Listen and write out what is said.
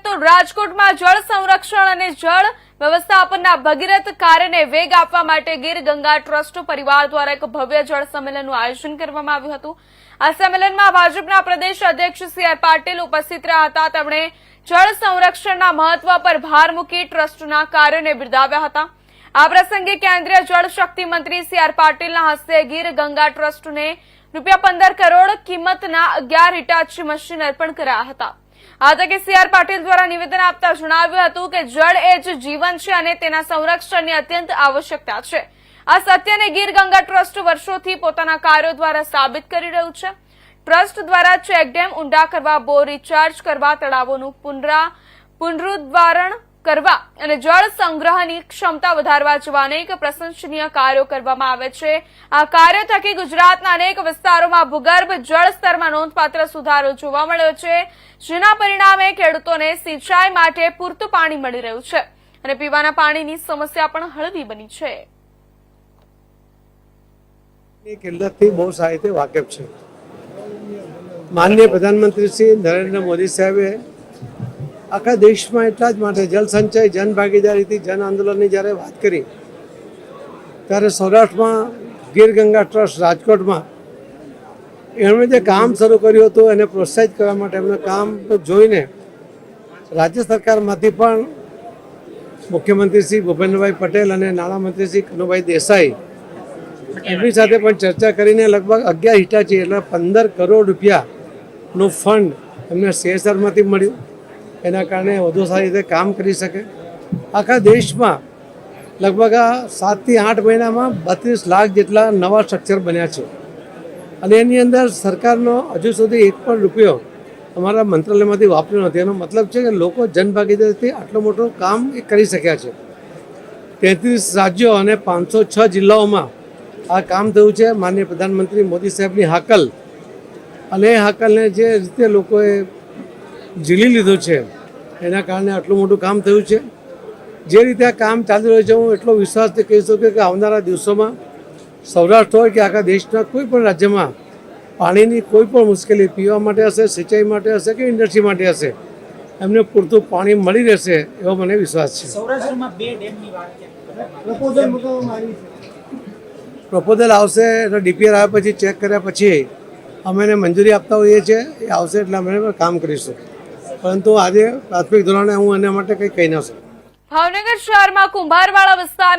તો રાજકોટમાં જળ સંરક્ષણ અને જળ વ્યવસ્થાપનના ભગીરથ કાર્યને વેગ આપવા માટે ગીર ગંગા ટ્રસ્ટ પરિવાર દ્વારા એક ભવ્ય જળ સંમેલનનું આયોજન કરવામાં આવ્યું હતું। આ સંમેલનમાં ભાજપના પ્રદેશ અધ્યક્ષ સી આર પાટીલ ઉપસ્થિત રહ્યા હતા। તેમણે જળ સંરક્ષણના મહત્વ પર ભાર મૂકી ટ્રસ્ટના કાર્યોને બિરદાવ્યા હતા। આ પ્રસંગે કેન્દ્રીય જળ શક્તિ મંત્રી સી આર પાટીલના હસ્તે ગીર ગંગા ટ્રસ્ટને ₹15 કરોડ કિંમતના 11 હિટાચી મશીન અર્પણ કરાયા હતા। આ તકે સી આર પાટીલ દ્વારા નિવેદન આપતા જણાવ્યું હતું કે જળ એ જ જીવન છે અને તેના સંરક્ષણની અત્યંત આવશ્યકતા છે। આ સત્યને ગીર ગંગા ટ્રસ્ટ વર્ષોથી પોતાના કાર્યો દ્વારા સાબિત કરી રહ્યું છે। ટ્રસ્ટ દ્વારા ચેકડેમ ઊંડા કરવા, બોર રિચાર્જ કરવા, તળાવોનું પુનરુદ્ધારણ કરવા અને જળ સંગ્રહની ક્ષમતા વધારવા જેવા અનેક પ્રશંસનીય કાર્યો કરવામાં આવે છે। આ કાર્ય થકી ગુજરાતના અનેક વિસ્તારોમાં ભૂગર્ભ જળ સ્તરમાં નોંધપાત્ર સુધારો જોવા મળ્યો છે, જેના પરિણામે ખેડૂતોને સિંચાઈ માટે પૂરતું પાણી મળી રહ્યું છે અને પીવાના પાણીની સમસ્યા પણ હળવી બની છે। કિલ્લતથી બહુ સારી રીતે વાકેફ છે। માનનીય પ્રધાનમંત્રી શ્રી નરેન્દ્ર મોદી સાહેબે આખા દેશમાં એટલા જ માટે જલ સંચય, જન ભાગીદારીથી જન આંદોલનની જ્યારે વાત કરી ત્યારે સૌરાષ્ટ્રમાં ગીર ગંગા ટ્રસ્ટ રાજકોટમાં એમણે જે કામ શરૂ કર્યું હતું એને પ્રોત્સાહિત કરવા માટે એમનું કામ જોઈને રાજ્ય સરકારમાંથી પણ મુખ્યમંત્રી શ્રી ભૂપેન્દ્રભાઈ પટેલ અને નાણામંત્રી શ્રી કનુભાઈ દેસાઈ એમની સાથે પણ ચર્ચા કરીને લગભગ 11 હિટાચી એટલે 15 કરોડ રૂપિયાનું ફંડ એમને CSRમાંથી મળ્યું। એના કારણે વધુ સારી રીતે કામ કરી શકે। આખા દેશમાં લગભગ 7 થી 8 મહિનામાં 32 લાખ જેટલા નવા સ્ટ્રક્ચર બન્યા છે અને એની અંદર સરકારનો હજુ સુધી એક પણ રૂપિયો અમારા મંત્રાલયમાંથી વાપર્યો નથી। એનો મતલબ છે કે લોકો જનભાગીદારીથી આટલું મોટું કામ એ કરી શક્યા છે। 33 રાજ્યો અને 506 જિલ્લાઓમાં આ કામ થયું છે માનનીય પ્રધાનમંત્રી મોદી સાહેબની હાકલ, અને એ હાકલને જે રીતે લોકોએ ઝીલી લીધું છે એના કારણે આટલું મોટું કામ થયું છે। જે રીતે આ કામ ચાલી રહ્યું છે હું એટલો વિશ્વાસથી કહી શકું કે આવનારા દિવસોમાં સૌરાષ્ટ્ર હોય કે આખા દેશના કોઈ પણ રાજ્યમાં પાણીની કોઈ પણ મુશ્કેલી પીવા માટે હશે, સિંચાઈ માટે હશે કે ઇન્ડસ્ટ્રી માટે હશે, એમને પૂરતું પાણી મળી રહેશે એવો મને વિશ્વાસ છે। સૌરાષ્ટ્રમાં 2 ડેમની વાત છે, પ્રપોઝલ આવશે એટલે DPR આવ્યા પછી ચેક કર્યા પછી અમે એને મંજૂરી આપતા હોઈએ છીએ। એ આવશે એટલે અમે કામ કરીશું, પરંતુ આજે પ્રાથમિક ધોરણે હું એના માટે કંઈ કહી ન શકું। ભાવનગર શહેરમાં કુંભારવાડા વિસ્તારને